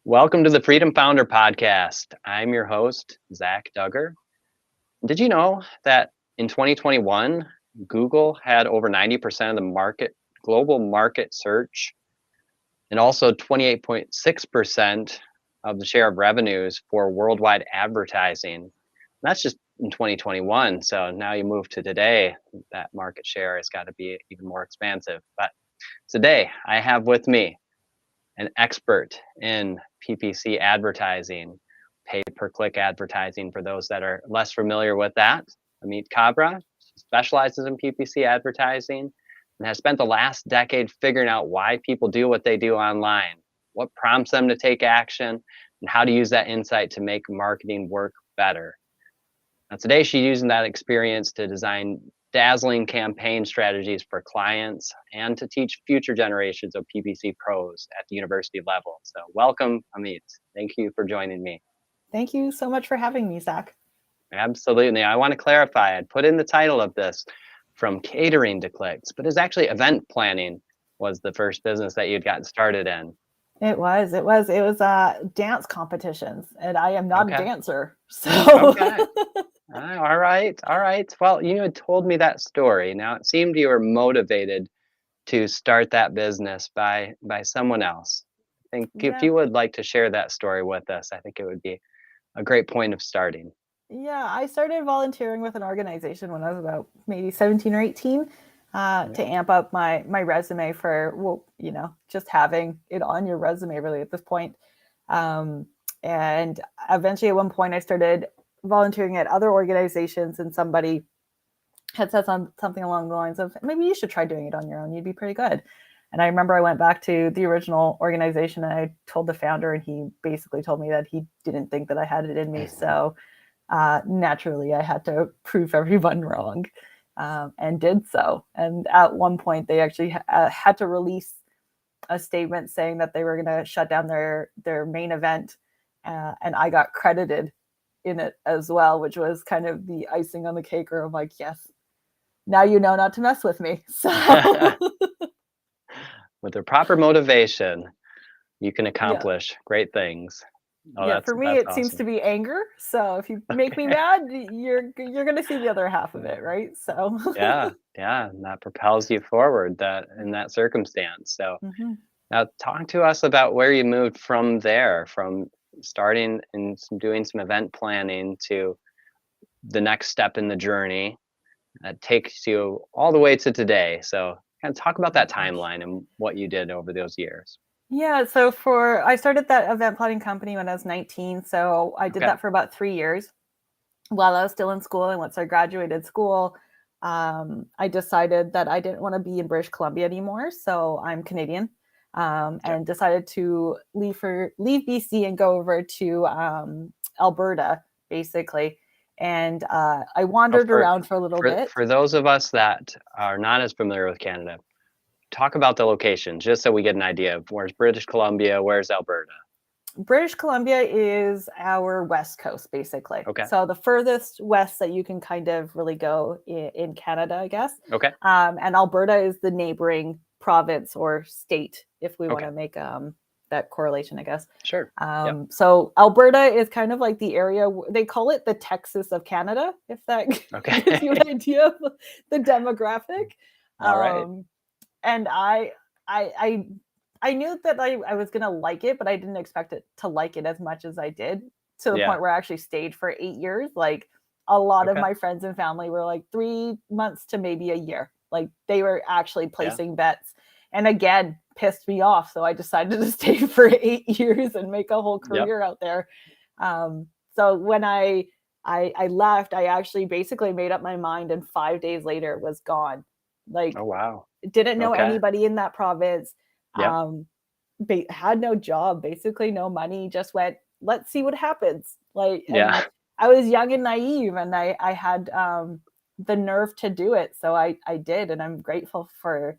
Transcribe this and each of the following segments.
Welcome to the Freedom Founder Podcast. I'm your host, Zach Duggar. Did you know that in 2021, Google had over 90% of the global market search, and also 28.6% of the share of revenues for worldwide advertising? That's just in 2021. So now you move to today, that market share has got to be even more expansive. But today I have with me an expert in PPC advertising, pay-per-click advertising for those that are less familiar with that. Ameet specializes in PPC advertising and has spent the last decade figuring out why people do what they do online, what prompts them to take action, and how to use that insight to make marketing work better. Now, today she's using that experience to design dazzling campaign strategies for clients and to teach future generations of PPC pros at the university level. So welcome, Ameet. Thank you for joining me. Thank you so much for having me, Zach. Absolutely. I want to clarify, I'd put in the title of this from catering to clicks, but it's actually event planning was the first business that you'd gotten started in. It was dance competitions, and I am not a dancer. So okay. All right. Well, you had told me that story. Now it seemed you were motivated to start that business by someone else. I think if you would like to share that story with us, I think it would be a great point of starting. Yeah, I started volunteering with an organization when I was about maybe 17 or 18 to amp up my resume for, just having it on your resume really at this point. And eventually at one point I started volunteering at other organizations, and somebody had said something along the lines of, maybe you should try doing it on your own. You'd be pretty good. And I remember I went back to the original organization and I told the founder, and he basically told me that he didn't think that I had it in me. So naturally I had to prove everyone wrong, and did so. And at one point they actually had to release a statement saying that they were going to shut down their main event. And I got credited in it as well, which was kind of the icing on the cake, or I'm like, yes, now you know not to mess with me. So with the proper motivation, you can accomplish great things. For me, it seems to be anger. So if you make me mad, you're going to see the other half of it, right? So yeah, and that propels you forward in that circumstance. So now talk to us about where you moved from there, from starting and doing some event planning to the next step in the journey that takes you all the way to today. So kind of talk about that timeline and what you did over those years. Yeah, so I started that event planning company when I was 19. So I did that for about 3 years while I was still in school. And once I graduated school, I decided that I didn't want to be in British Columbia anymore. So I'm Canadian, and decided to leave BC and go over to Alberta, basically. And I wandered around for a little bit. For those of us that are not as familiar with Canada, talk about the location, just so we get an idea of where's British Columbia, where's Alberta. British Columbia is our west coast, basically. So the furthest west that you can kind of really go in Canada, I guess. And Alberta is the neighboring province or state, if we want to make that correlation, I guess. Sure. So Alberta is kind of like the area, they call it the Texas of Canada, if that gives you an idea of the demographic. All right. And I knew that I was going to like it, but I didn't expect it to like it as much as I did, to the point where I actually stayed for 8 years. Like a lot of my friends and family were like 3 months to maybe a year. Like they were actually placing bets, and again, pissed me off. So I decided to stay for 8 years and make a whole career out there. So when I left, I actually basically made up my mind, and 5 days later it was gone. Like, oh wow. Didn't know anybody in that province. Had no job, basically no money, just went, let's see what happens. Like, I was young and naive, and I had the nerve to do it. So I did, and I'm grateful for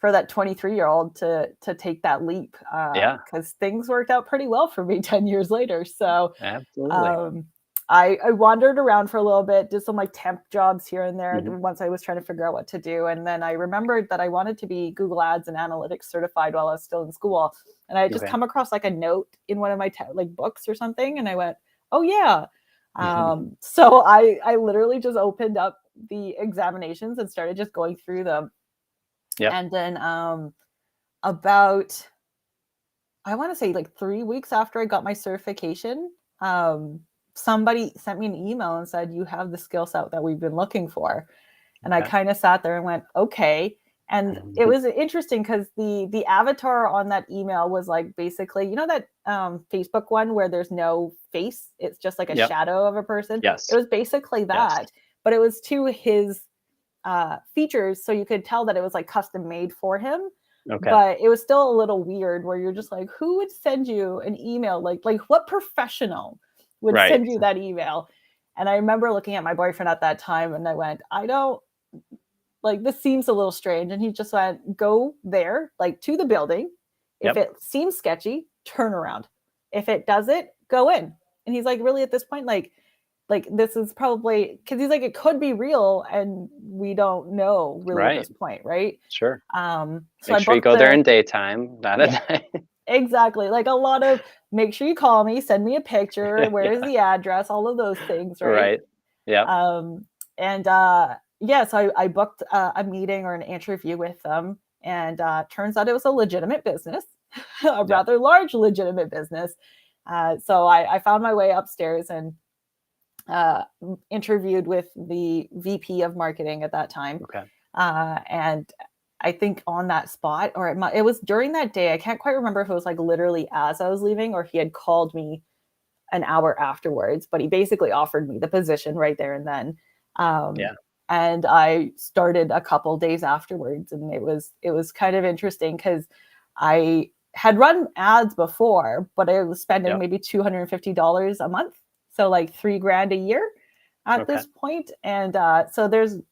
that 23-year-old to take that leap. Because things worked out pretty well for me 10 years later. So absolutely. I wandered around for a little bit, did some like temp jobs here and there Mhm. once I was trying to figure out what to do. And then I remembered that I wanted to be Google Ads and Analytics certified while I was still in school. And I had just Okay. come across like a note in one of my like books or something. And I went, oh yeah. So I literally just opened up the examinations and started just going through them. Yep. And then about, I want to say like 3 weeks after I got my certification, somebody sent me an email and said, you have the skill set that we've been looking for. And I Okay. kind of sat there and went, okay. And it was interesting because the avatar on that email was like basically, you know, that Facebook one where there's no face, it's just like a Yep. shadow of a person. Yes. It was basically Yes. that, but it was to his features, so you could tell that it was like custom made for him. Okay. But it was still a little weird where you're just like, who would send you an email? Like what professional would Right. send you that email? And I remember looking at my boyfriend at that time and I went, I don't like, this seems a little strange. And he just went, go there, like to the building. If Yep. it seems sketchy, turn around. If it doesn't, go in. And he's like, really at this point, like this is probably because he's like, it could be real and we don't know really at Right. this point, right? Sure. So Make I sure you booked go there the in daytime, not yeah, at night. exactly. Like a lot of make sure you call me, send me a picture, where is Yeah. the address, all of those things, right? Right. Yep. And yeah, so I booked a meeting or an interview with them, and turns out it was a legitimate business, a Yep. rather large legitimate business. So I found my way upstairs and interviewed with the VP of marketing at that time. Okay. And I think on that spot, or it was during that day, I can't quite remember if it was like literally as I was leaving or he had called me an hour afterwards, but he basically offered me the position right there and then. Yeah. And I started a couple days afterwards, and it was kind of interesting because I had run ads before, but I was spending Yep. maybe $250 a month, so like $3,000 a year at Okay. this point. And so there's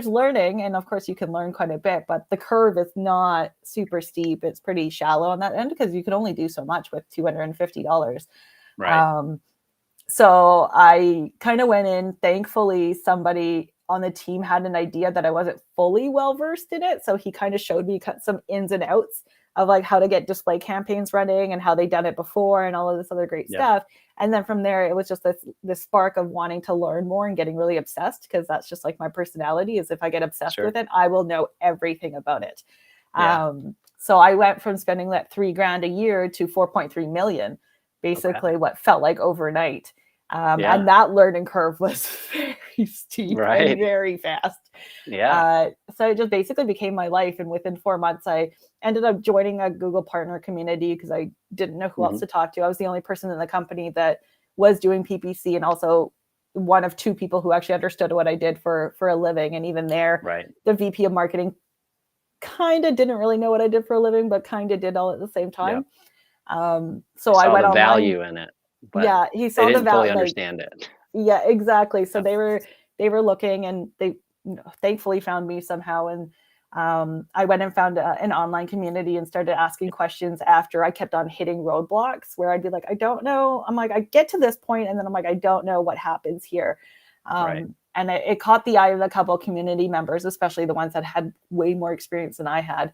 learning, and of course you can learn quite a bit, but the curve is not super steep. It's pretty shallow on that end because you can only do so much with $250. Right. So I kind of went in. Thankfully, somebody on the team had an idea that I wasn't fully well versed in it. So he kind of showed me some ins and outs of like how to get display campaigns running and how they'd done it before and all of this other great Yep. stuff. And then from there, it was just this spark of wanting to learn more and getting really obsessed, because that's just like my personality is if I get obsessed Sure. with it, I will know everything about it. Yeah. So I went from spending that $3,000 a year to 4.3 million, basically what felt like overnight. Yeah. And that learning curve was very steep and Right. very fast. Yeah. So it just basically became my life. And within 4 months, I ended up joining a Google partner community because I didn't know who else to talk to. I was the only person in the company that was doing PPC, and also one of two people who actually understood what I did for a living. And even there, Right. the VP of marketing kind of didn't really know what I did for a living, but kind of did all at the same time. Yep. So I Saw went the online. value in it, but Yeah, he they saw the didn't fully value. Like, understand it. yeah, exactly. So Yep. they were looking, and they thankfully found me somehow. And I went and found an online community and started asking questions after I kept on hitting roadblocks where I'd be like, I don't know. I'm like, I get to this point, and then I'm like, I don't know what happens here. Right. And it caught the eye of a couple of community members, especially the ones that had way more experience than I had,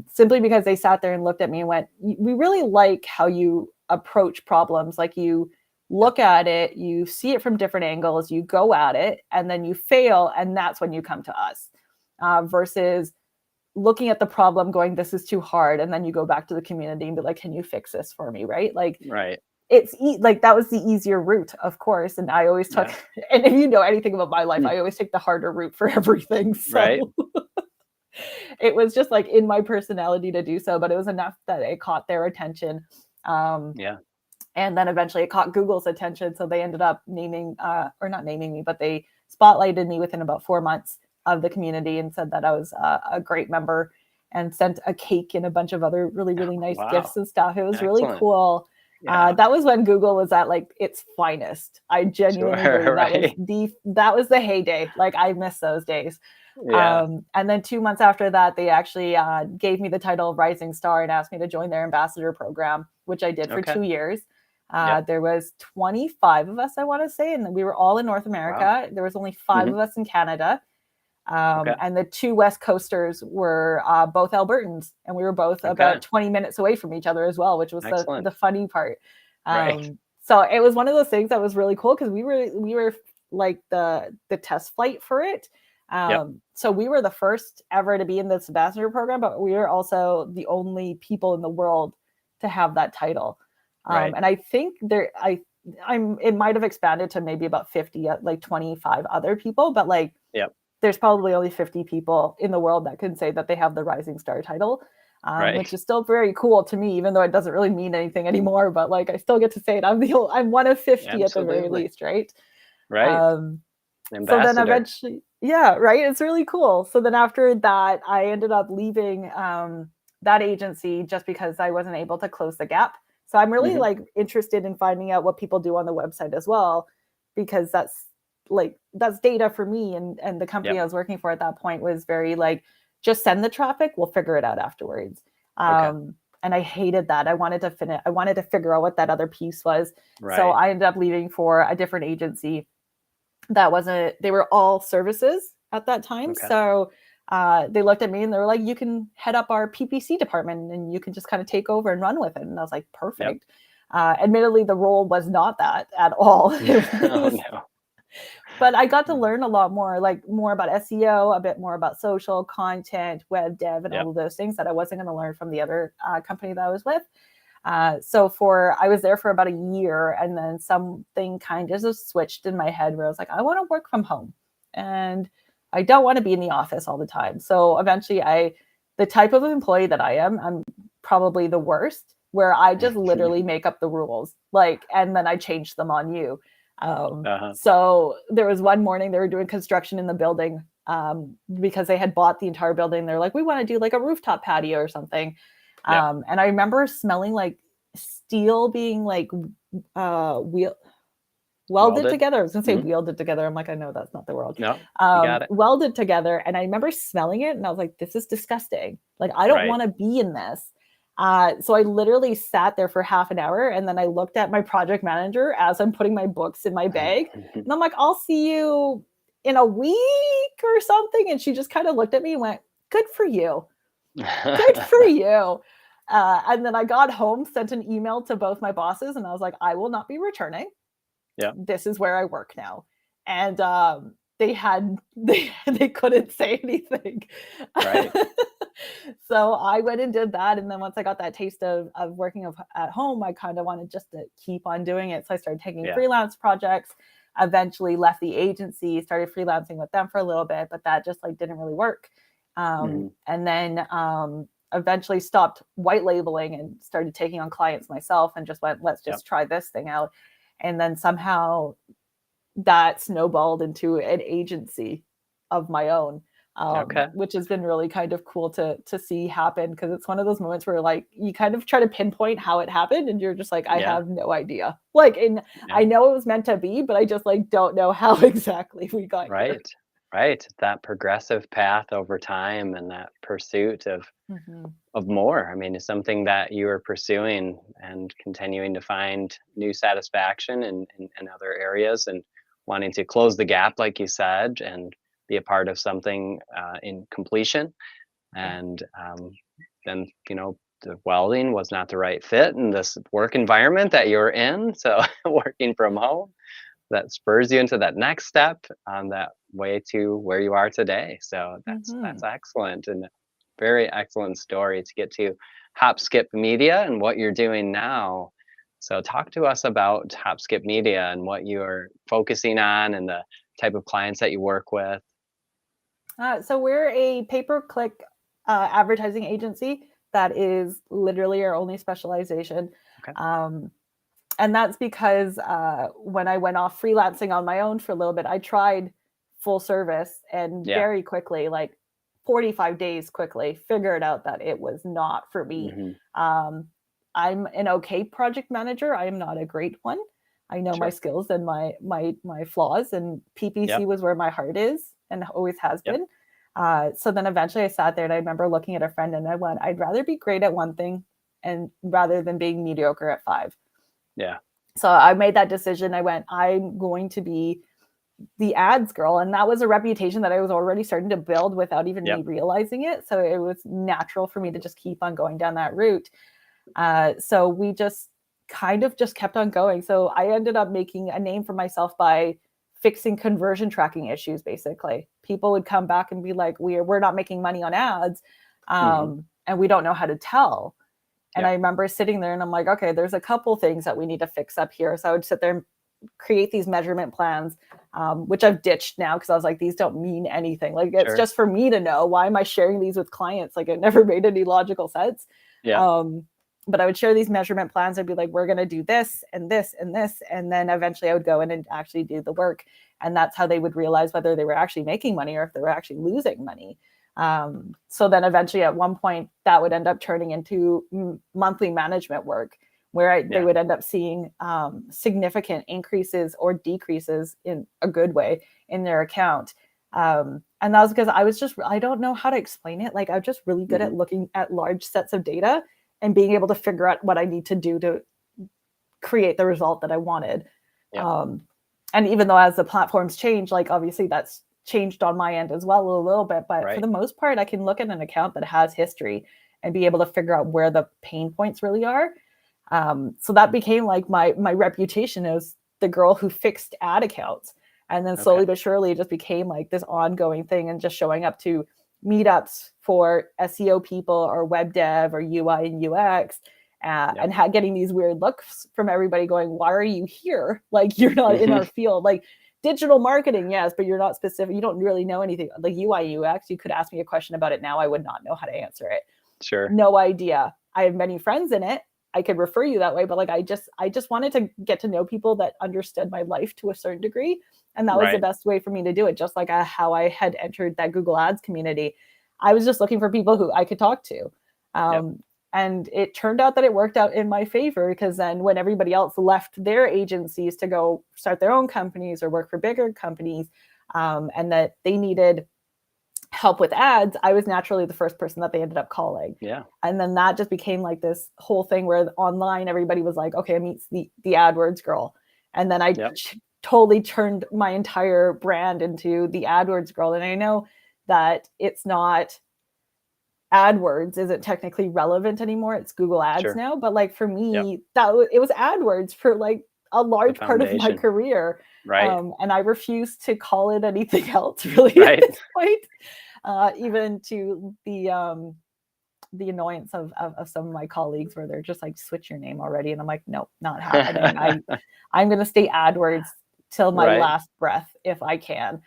simply because they sat there and looked at me and went, we really like how you approach problems. Like, you look at it, you see it from different angles, you go at it, and then you fail, and that's when you come to us, versus looking at the problem going, this is too hard, and then you go back to the community and be like, can you fix this for me, right? Like, Right. it's like that was the easier route, of course. And I always took, and if you know anything about my life, I always take the harder route for everything. So Right. it was just like in my personality to do so, but it was enough that it caught their attention. Yeah. And then eventually it caught Google's attention. So they ended up naming, or not naming me, but they spotlighted me within about 4 months of the community and said that I was a great member, and sent a cake and a bunch of other really, really nice gifts and stuff. It was really Excellent. cool. Yeah. That was when Google was at like its finest. I genuinely believe Right. that was the heyday. Like, I miss those days. Yeah. And then 2 months after that, they actually gave me the title of Rising Star and asked me to join their ambassador program, which I did for Okay. 2 years. Yep. There was 25 of us, I want to say, and we were all in North America. Wow. There was only 5 of us in Canada. Okay. And the 2 West Coasters were both Albertans, and we were both about 20 minutes away from each other as well, which was the funny part. Right. So it was one of those things that was really cool because we were like the test flight for it. So we were the first ever to be in this ambassador program, but we were also the only people in the world to have that title. Right. And I think it might have expanded to maybe about 50, like 25 other people, but like, there's probably only 50 people in the world that can say that they have the Rising Star title, which is still very cool to me, even though it doesn't really mean anything anymore. But like, I still get to say it. I'm one of 50 at the very least, right? Right. So then eventually, right. It's really cool. So then after that, I ended up leaving that agency just because I wasn't able to close the gap. So I'm really like interested in finding out what people do on the website as well, because that's data for me, and the company I was working for at that point was very like, just send the traffic, we'll figure it out afterwards. And I hated that. I wanted to figure out what that other piece was. So I ended up leaving for a different agency they were all services at that time. So they looked at me and they were like, you can head up our PPC department and you can just kind of take over and run with it. And I was like, perfect. Admittedly, the role was not that at all. But I got to learn a lot more, like more about SEO, a bit more about social content, web dev, and all of those things that I wasn't going to learn from the other company that I was with. So I was there for about a year, and then something kind of just switched in my head where I was like, I want to work from home and I don't want to be in the office all the time. So eventually the type of employee that I'm probably the worst, where I just literally make up the rules, and then I change them on you. So there was one morning they were doing construction in the building because they had bought the entire building. They're like, we want to do like a rooftop patio or something. And I remember smelling like steel being like welded together. I was gonna say wielded together. I'm like, I know that's not the word. No, you got it. Welded together. And I remember smelling it and I was like, this is disgusting. Like, I don't want to be in this. So I literally sat there for half an hour, and then I looked at my project manager as I'm putting my books in my bag. And I'm like, I'll see you in a week or something. And she just kind of looked at me and went, good for you. Good for you. And then I got home, sent an email to both my bosses, and I was like, I will not be returning. This is where I work now. And they couldn't say anything. So I went and did that. And then once I got that taste of working at home, I kind of wanted just to keep on doing it. So I started taking freelance projects, eventually left the agency, started freelancing with them for a little bit, but that just like didn't really work. And then eventually stopped white labeling and started taking on clients myself and just went, let's just try this thing out. And then somehow that snowballed into an agency of my own, which has been really kind of cool to see happen, because it's one of those moments where like you kind of try to pinpoint how it happened and you're just like, I have no idea. Like, I know it was meant to be, but I just like don't know how exactly we got here. Right. That progressive path over time and that pursuit of more. I mean, it's something that you are pursuing and continuing to find new satisfaction in other areas, and wanting to close the gap, like you said, and be a part of something in completion. And then, the welding was not the right fit in this work environment that you're in. So working from home, that spurs you into that next step on that way to where you are today. So that's excellent, and a very excellent story to get to Hop Skip Media and what you're doing now. So talk to us about Hop Skip Media and what you're focusing on and the type of clients that you work with. So we're a pay-per-click advertising agency. That is literally our only specialization. And that's because when I went off freelancing on my own for a little bit, I tried full service and very quickly, like 45 days quickly, figured out that it was not for me. I'm an okay project manager. I am not a great one. I know my skills and my flaws, and PPC was where my heart is and always has been. So then eventually I sat there and I remember looking at a friend and I went, I'd rather be great at one thing and rather than being mediocre at 5. So I made that decision. I went, I'm going to be the ads girl. And that was a reputation that I was already starting to build without even me realizing it. So it was natural for me to just keep on going down that route. So we just kind of just kept on going. So I ended up making a name for myself by fixing conversion tracking issues. Basically, people would come back and be like, we're not making money on ads, and we don't know how to tell. And I remember sitting there and I'm like, okay, there's a couple things that we need to fix up here. So I would sit there and create these measurement plans, which I've ditched now because I was like, these don't mean anything. Like, it's just for me to know. Why am I sharing these with clients? Like, it never made any logical sense. But I would share these measurement plans. I'd be like, we're going to do this and this and this. And then eventually I would go in and actually do the work. And that's how they would realize whether they were actually making money or if they were actually losing money. So then eventually at one point that would end up turning into monthly management work where they would end up seeing significant increases or decreases in a good way in their account. And that was because I don't know how to explain it. Like, I'm just really good at looking at large sets of data and being able to figure out what I need to do to create the result that I wanted. And even though as the platforms change, like obviously that's changed on my end as well a little bit, but for the most part, I can look at an account that has history and be able to figure out where the pain points really are. So that became like my reputation as the girl who fixed ad accounts. And then slowly but surely it just became like this ongoing thing, and just showing up to meetups for SEO people or web dev or UI and UX, and getting these weird looks from everybody going, why are you here? Like, you're not in our field. Like, digital marketing, yes, but you're not specific. You don't really know anything. Like UI, UX, you could ask me a question about it now. I would not know how to answer it. Sure. No idea. I have many friends in it. I could refer you that way, but like, I just wanted to get to know people that understood my life to a certain degree. And that was the best way for me to do it. Just like how I had entered that Google Ads community. I was just looking for people who I could talk to. And it turned out that it worked out in my favor, because then when everybody else left their agencies to go start their own companies or work for bigger companies, and that they needed help with ads, I was naturally the first person that they ended up calling. And then that just became like this whole thing where online everybody was like, okay, Ameet's the AdWords girl. And then I totally turned my entire brand into the AdWords girl. And I know that it's not, AdWords isn't technically relevant anymore. It's Google Ads now. But like for me, it was AdWords for like a large part of my career. And I refuse to call it anything else really at this point. Even to the annoyance of some of my colleagues, where they're just like, switch your name already. And I'm like, nope, not happening. I'm going to stay AdWords till my last breath if I can.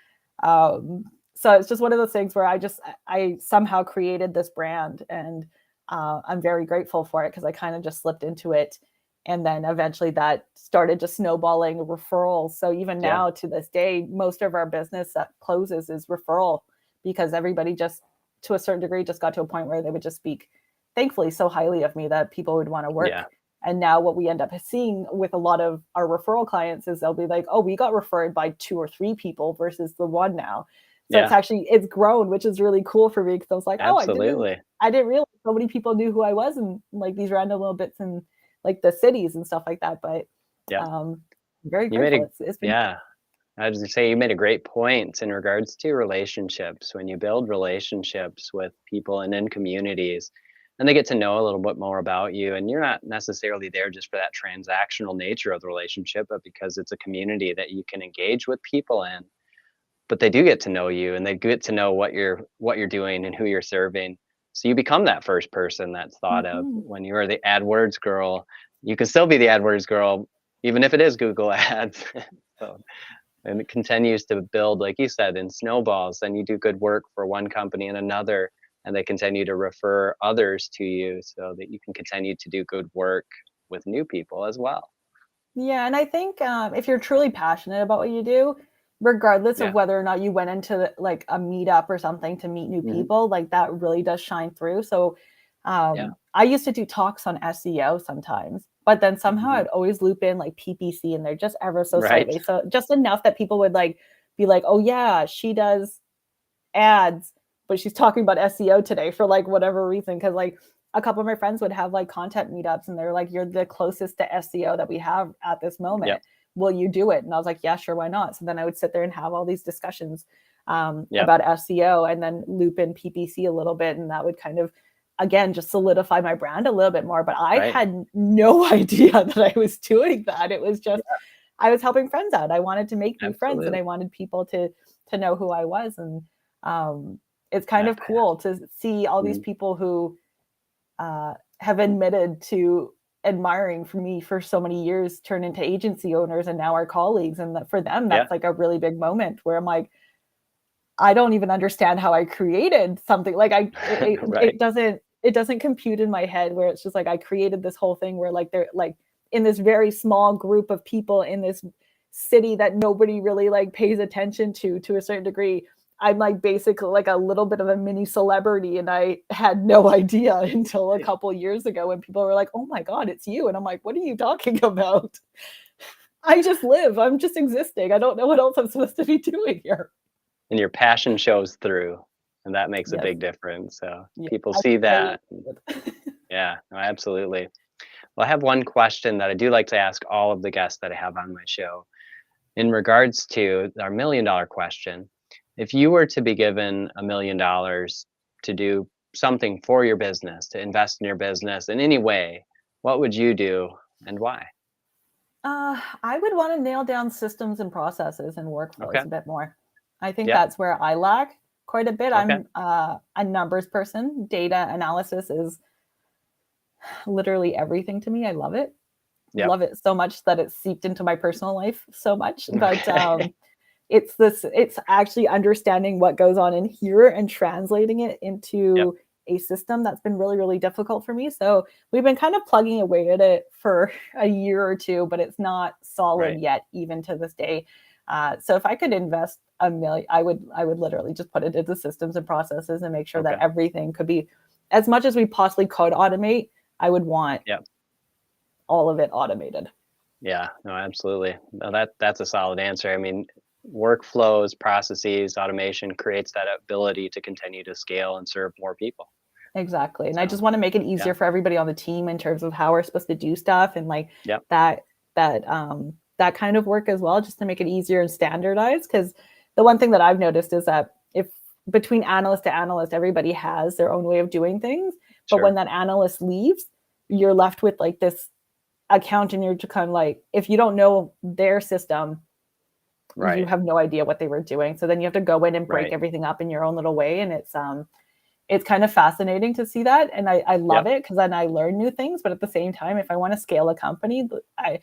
So it's just one of those things where I somehow created this brand, and I'm very grateful for it, because I kind of just slipped into it. And then eventually that started just snowballing referrals. So even now to this day, most of our business that closes is referral, because everybody just, to a certain degree, just got to a point where they would just speak, thankfully, so highly of me that people would want to work. And now what we end up seeing with a lot of our referral clients is they'll be like, oh, we got referred by 2 or 3 people versus the one now. So it's grown, which is really cool for me, because I was like, oh, I didn't realize so many people knew who I was, and like these random little bits in like the cities and stuff like that. But I'm very grateful. It's been I was going to say, you made a great point in regards to relationships. When you build relationships with people and in communities, and they get to know a little bit more about you, and you're not necessarily there just for that transactional nature of the relationship, but because it's a community that you can engage with people in. But they do get to know you, and they get to know what you're doing and who you're serving. So you become that first person that's thought of. When you are the AdWords girl, you can still be the AdWords girl, even if it is Google Ads. And it continues to build, like you said, in snowballs. Then you do good work for one company and another, and they continue to refer others to you, so that you can continue to do good work with new people as well. Yeah, and I think if you're truly passionate about what you do, regardless of whether or not you went into like a meetup or something to meet new people, like that really does shine through. So I used to do talks on SEO sometimes, but then somehow I'd always loop in like PPC, and they're just ever so slightly. So just enough that people would like be like, oh yeah, she does ads, but she's talking about SEO today for like whatever reason. Cause like a couple of my friends would have like content meetups, and they're like, "You're the closest to SEO that we have at this moment. Yep. Will you do it?" And I was like, "Yeah, sure, why not?" So then I would sit there and have all these discussions Yep. about SEO, and then loop in PPC a little bit, and that would kind of, again, just solidify my brand a little bit more. But I Right. had no idea that I was doing that. It was just, I was helping friends out. I wanted to make new friends, and Absolutely. I wanted people to know who I was. And it's kind That of cool to see all these Mhm. people who have admitted to admiring for me for so many years turn into agency owners and now are colleagues. And that for them, Yeah. that's like a really big moment where I'm like, I don't even understand how I created something. Like Right. it doesn't compute in my head, where it's just like I created this whole thing where like they're like in this very small group of people in this city that nobody really like pays attention to a certain degree. I'm like basically like a little bit of a mini celebrity, and I had no idea until a couple years ago when people were like, "Oh my god, it's you." And I'm like, "What are you talking about? I just live. I'm just existing. I don't know what else I'm supposed to be doing here." And your passion shows through, and that makes a Yes. big difference. So Yeah, people I see can totally that. agree with it. Yeah, no, absolutely. Well, I have one question that I do like to ask all of the guests that I have on my show in regards to our $1 million question. If you were to be given $1 million to do something for your business, to invest in your business in any way, what would you do and why? I would want to nail down systems and processes and Okay. workflows a bit more. I think Yep. that's where I lack quite a bit. Okay. I'm a numbers person. Data analysis is literally everything to me. I love it. Yep. Love it so much that it's seeped into my personal life so much. But Okay. it's actually understanding what goes on in here and translating it Yep. into a system that's been really, really difficult for me. So we've been kind of plugging away at it for a year or two, but it's not solid Right. yet, even to this day. So if I could invest a million, I would literally just put it into systems and processes and make sure that Okay. everything could be, as much as we possibly could automate, I would want Yep. all of it automated. Yeah. No, absolutely. No, that's a solid answer. I mean, workflows, processes, automation creates that ability to continue to scale and serve more people. Exactly. And I So, just want to make it yeah. easier for everybody on the team in terms of how we're supposed to do stuff, and like Yep. that kind of work as well, just to make it easier and standardized. Because the one thing that I've noticed is that if between analyst to analyst, everybody has their own way of doing things. But when Sure. that analyst leaves, you're left with like this account, and you're just kind of like, if you don't know their system, you Right. have no idea what they were doing. So then you have to go in and break Right. everything up in your own little way. And it's kind of fascinating to see that. And I love Yep. it because then I learn new things. But at the same time, if I want to scale a company, I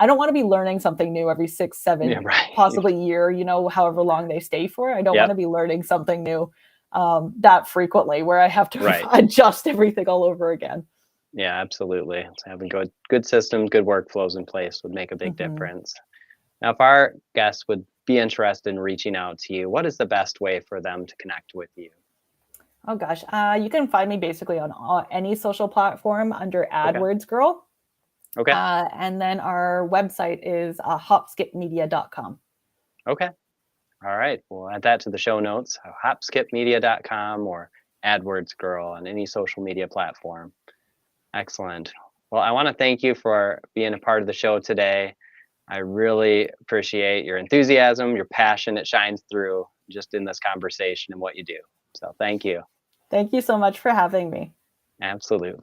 don't want to be learning something new every 6, Yeah. 7, Right. possibly year, however long they stay for. I don't want Yep. to be learning something new that frequently, where I have to Right. adjust everything all over again. Yeah, absolutely. So having good systems, good workflows in place would make a big Hmm. difference. Now, if our guests would be interested in reaching out to you, what is the best way for them to connect with you? Oh gosh, you can find me basically on any social platform under Okay. AdWords Girl. Okay. And then our website is hopskipmedia.com. Okay. All right. We'll add that to the show notes. Hopskipmedia.com or AdWords Girl on any social media platform. Excellent. Well, I want to thank you for being a part of the show today. I really appreciate your enthusiasm, your passion. It shines through just in this conversation and what you do. So thank you. Thank you so much for having me. Absolutely.